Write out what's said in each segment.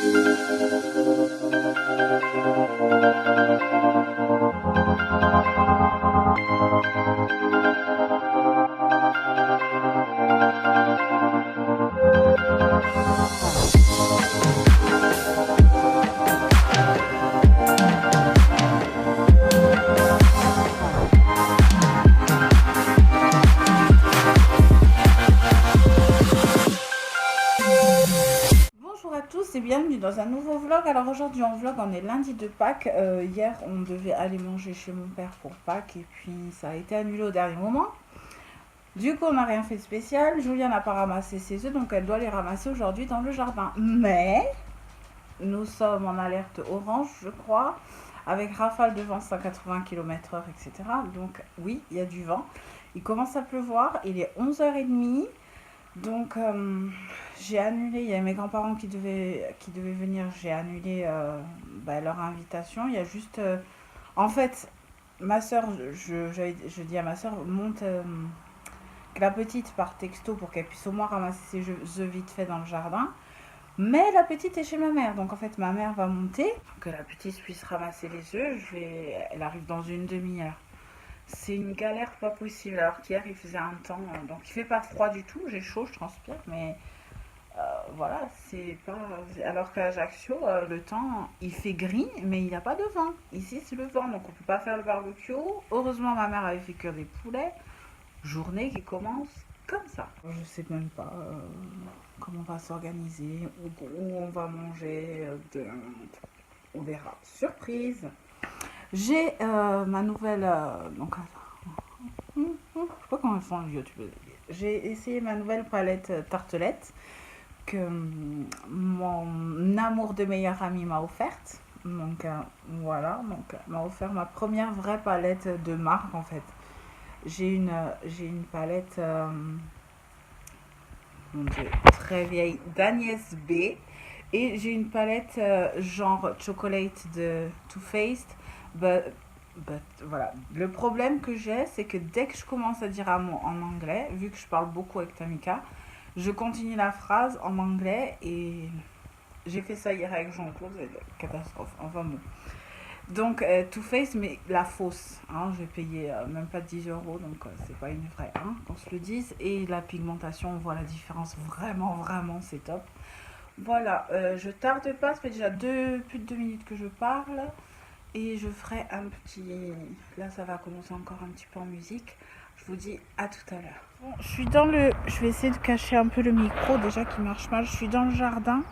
Bonjour à tous et bienvenue dans un nouveau vlog. Alors aujourd'hui on vlog, on est lundi de Pâques. Hier on devait aller manger chez mon père pour Pâques et puis ça a été annulé au dernier moment. Du coup on n'a rien fait de spécial. Julia n'a pas ramassé ses œufs donc elle doit les ramasser aujourd'hui dans le jardin. Mais nous sommes en alerte orange je crois, avec rafale de vent 180 km/h etc. Donc oui il y a du vent. Il commence à pleuvoir, il est 11h30. Donc j'ai annulé, il y a mes grands-parents qui devaient venir, j'ai annulé leur invitation. Il y a juste, en fait, ma soeur, je dis à ma soeur, monte la petite par texto pour qu'elle puisse au moins ramasser ses œufs vite fait dans le jardin. Mais la petite est chez ma mère, donc en fait ma mère va monter, que la petite puisse ramasser les œufs, elle arrive dans une demi-heure. C'est une galère pas possible, alors qu'hier il faisait un temps, donc il fait pas froid du tout, j'ai chaud, je transpire, mais voilà, c'est pas... Alors qu'à Ajaccio, le temps, il fait gris, mais il n'y a pas de vent. Ici c'est le vent, donc on peut pas faire le barbecue. Heureusement ma mère avait fait cuire des poulets, journée qui commence comme ça. Je sais même pas comment on va s'organiser, où on va manger, on verra. Surprise! J'ai ma nouvelle... donc, je sais pas comment elles font en YouTube. J'ai essayé ma nouvelle palette tartelette que mon amour de meilleur ami m'a offerte. Donc voilà, donc m'a offert ma première vraie palette de marque en fait. J'ai une palette mon Dieu, très vieille d'Agnès B. Et j'ai une palette genre chocolate de Too Faced. Voilà. Le problème que j'ai, c'est que dès que je commence à dire un mot en anglais, vu que je parle beaucoup avec Tamika, je continue la phrase en anglais et j'ai fait ça hier avec Jean-Claude, catastrophe, enfin bon. Donc, Too Faced, mais la fausse, hein, j'ai payé même pas 10 euros, donc c'est pas une vraie, hein, qu'on se le dise. Et la pigmentation, on voit la différence, vraiment, vraiment, c'est top. Voilà, je tarde pas, ça fait déjà plus de 2 minutes que je parle. Et je ferai un petit... Là, ça va commencer encore un petit peu en musique. Je vous dis à tout à l'heure. Bon, je suis dans le... Je vais essayer de cacher un peu le micro, déjà qui marche mal. Je suis dans le jardin,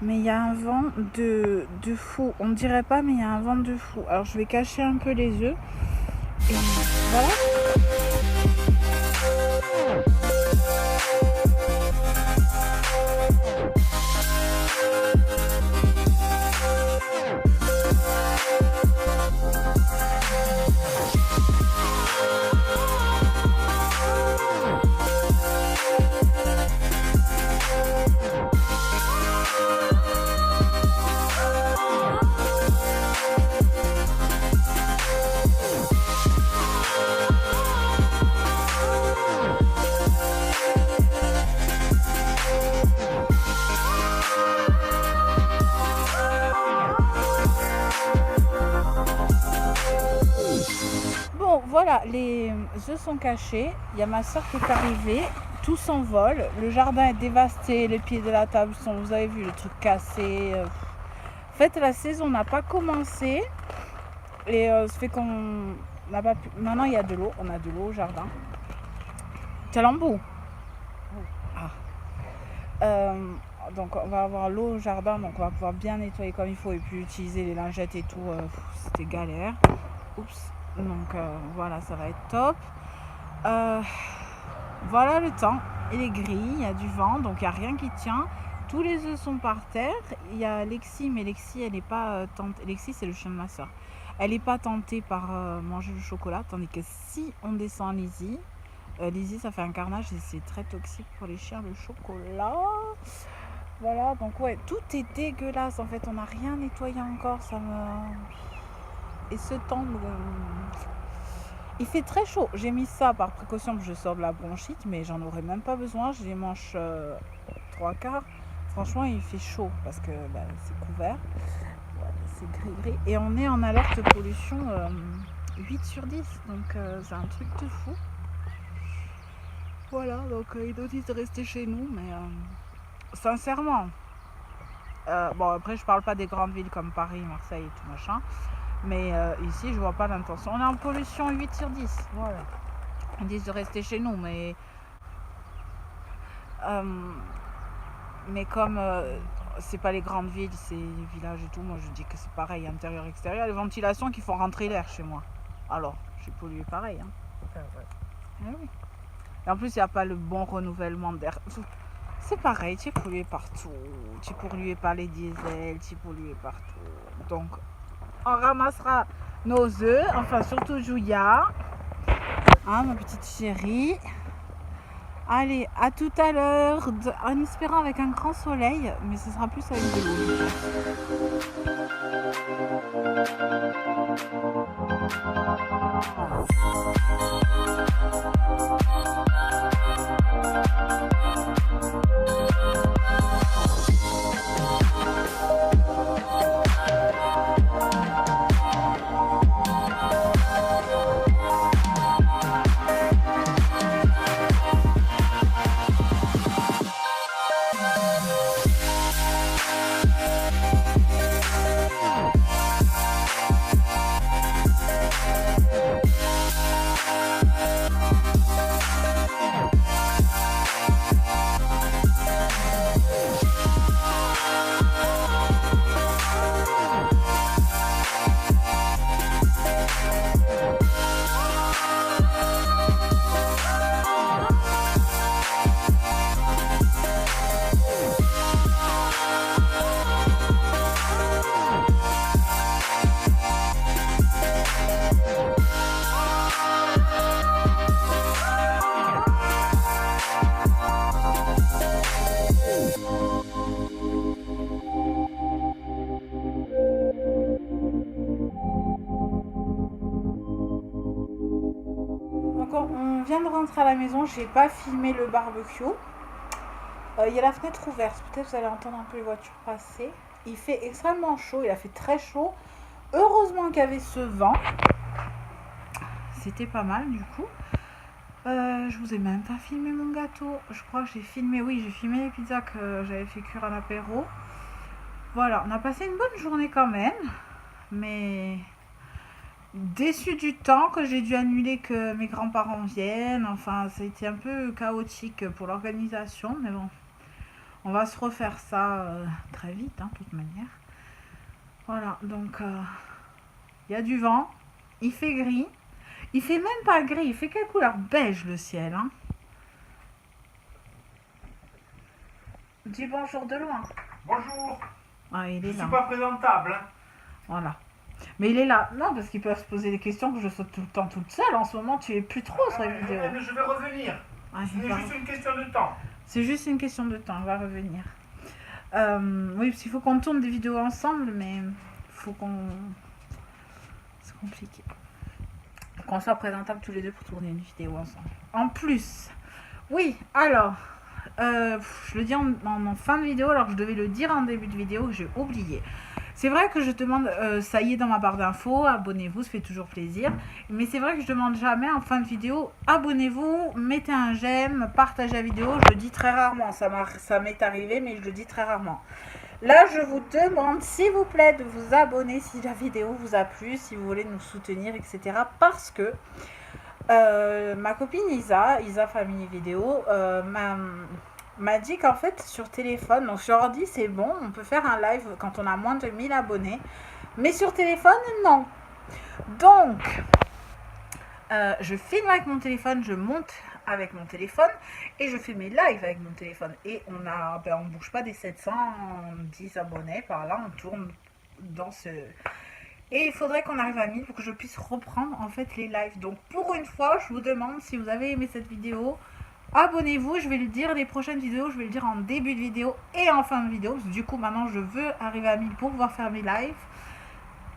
mais il y a un vent de fou. On ne dirait pas, mais il y a un vent de fou. Alors, je vais cacher un peu les œufs. Et voilà. Voilà, les œufs sont cachés. Il y a ma soeur qui est arrivée. Tout s'envole. Le jardin est dévasté. Les pieds de la table sont, vous avez vu, le truc cassé. En fait, la saison n'a pas commencé. Et ça fait qu'on n'a pas pu... Maintenant, il y a de l'eau. On a de l'eau au jardin. T'as l'embout. Donc, on va avoir l'eau au jardin. Donc, on va pouvoir bien nettoyer comme il faut. Et puis, utiliser les lingettes et tout. C'était galère. Oups. Donc voilà, ça va être top. Voilà le temps, il est gris, il y a du vent, donc il n'y a rien qui tient. Tous les œufs sont par terre. Il y a Lexi, mais Lexi, elle n'est pas tentée. Lexi, c'est le chien de ma soeur. Elle n'est pas tentée par manger le chocolat, tandis que si on descend Lizzie, Lizzie, ça fait un carnage et c'est très toxique pour les chiens, le chocolat. Voilà, donc ouais, tout est dégueulasse. En fait, on n'a rien nettoyé encore. Ça me... Et ce temps, il fait très chaud. J'ai mis ça par précaution que je sors de la bronchite, mais j'en aurais même pas besoin. J'ai les manches 3/4. Franchement, il fait chaud parce que bah, c'est couvert. Voilà, c'est gris-gris. Et on est en alerte pollution 8 sur 10. Donc c'est un truc de fou. Voilà, donc ils nous disent de rester chez nous. Mais sincèrement, bon après je parle pas des grandes villes comme Paris, Marseille et tout machin. Mais ici je vois pas d'intention. On est en pollution 8 sur 10. Voilà. Ils disent de rester chez nous. Mais comme c'est pas les grandes villes, c'est les villages et tout, moi je dis que c'est pareil, intérieur, extérieur. Les ventilations qui font rentrer l'air chez moi. Alors, j'ai pollué pareil. Hein. Ouais. Oui. Et en plus, il n'y a pas le bon renouvellement d'air. C'est pareil, tu es pollué partout. Tu es pollué par les diesels, tu es pollué partout. Donc, on ramassera nos œufs, enfin surtout Julia, hein, ma petite chérie. Allez, à tout à l'heure, en espérant avec un grand soleil, mais ce sera plus avec de on vient de rentrer à la maison, j'ai pas filmé le barbecue. Il y a la fenêtre ouverte, peut-être vous allez entendre un peu les voitures passer. Il fait extrêmement chaud, il a fait très chaud. Heureusement qu'il y avait ce vent. C'était pas mal du coup. Je vous ai même pas filmé mon gâteau. Je crois que j'ai filmé, oui, j'ai filmé les pizzas que j'avais fait cuire en apéro. Voilà, on a passé une bonne journée quand même. Mais déçue du temps que j'ai dû annuler que mes grands-parents viennent. Enfin, ça a été un peu chaotique pour l'organisation. Mais bon, on va se refaire ça très vite, hein, de toute manière. Voilà, donc il y a du vent. Il fait gris. Il fait même pas gris, il fait quelle couleur? Beige le ciel, hein. Dis bonjour de loin. Bonjour. Ah, il est Je là. suis pas présentable. Hein. Voilà. Mais il est là. Non, parce qu'ils peuvent se poser des questions que je saute tout le temps toute seule. En ce moment, tu es plus trop sur les vidéos. Je vais revenir. Ah, C'est juste une question de temps. C'est juste une question de temps, il va revenir. Oui, parce qu'il faut qu'on tourne des vidéos ensemble, mais il faut qu'on... C'est compliqué. Qu'on soit présentable tous les deux pour tourner une vidéo ensemble. En plus, oui, alors, je le dis en fin de vidéo, alors que je devais le dire en début de vidéo, j'ai oublié. C'est vrai que je demande, ça y est dans ma barre d'infos, abonnez-vous, ça fait toujours plaisir. Mais c'est vrai que je demande jamais en fin de vidéo, abonnez-vous, mettez un j'aime, partagez la vidéo. Je le dis très rarement, ça m'est arrivé, mais je le dis très rarement. Là, je vous demande, s'il vous plaît, de vous abonner si la vidéo vous a plu, si vous voulez nous soutenir, etc. Parce que ma copine Isa Family Vidéo, m'a dit qu'en fait, sur téléphone, donc sur ordi, c'est bon, on peut faire un live quand on a moins de 1000 abonnés. Mais sur téléphone, non. Donc, je filme avec mon téléphone, je monte avec mon téléphone et je fais mes lives avec mon téléphone et on bouge pas des 710 abonnés par là, on tourne dans ce et il faudrait qu'on arrive à 1000 pour que je puisse reprendre en fait les lives. Donc pour une fois, je vous demande si vous avez aimé cette vidéo, abonnez-vous. Je vais le dire, les prochaines vidéos, je vais le dire en début de vidéo et en fin de vidéo, parce que du coup maintenant je veux arriver à 1000 pour pouvoir faire mes lives.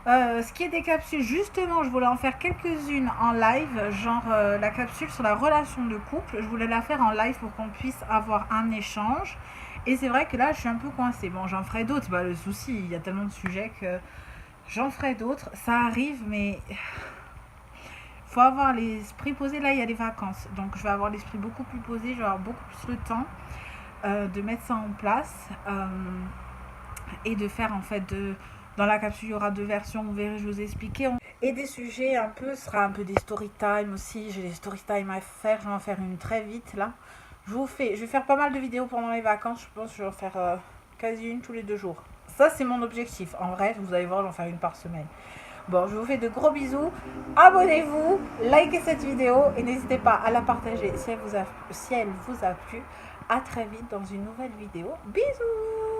Ce qui est des capsules, justement, je voulais en faire quelques-unes en live, genre la capsule sur la relation de couple. Je voulais la faire en live pour qu'on puisse avoir un échange. Et c'est vrai que là, je suis un peu coincée. Bon, j'en ferai d'autres. Bah, le souci, il y a tellement de sujets que j'en ferai d'autres. Ça arrive, mais faut avoir l'esprit posé. Là, il y a les vacances. Donc, je vais avoir l'esprit beaucoup plus posé. Je vais avoir beaucoup plus le temps de mettre ça en place et de faire en fait dans la capsule, il y aura 2 versions. Vous verrez, je vous ai expliqué. Et des sujets un peu, ce sera un peu des story time aussi. J'ai des story time à faire. Je vais en faire une très vite là. Je vais faire pas mal de vidéos pendant les vacances. Je pense que je vais en faire quasi une tous les 2 jours. Ça, c'est mon objectif. En vrai, vous allez voir, j'en faire une par semaine. Bon, je vous fais de gros bisous. Abonnez-vous, likez cette vidéo et n'hésitez pas à la partager si elle vous a plu. À très vite dans une nouvelle vidéo. Bisous!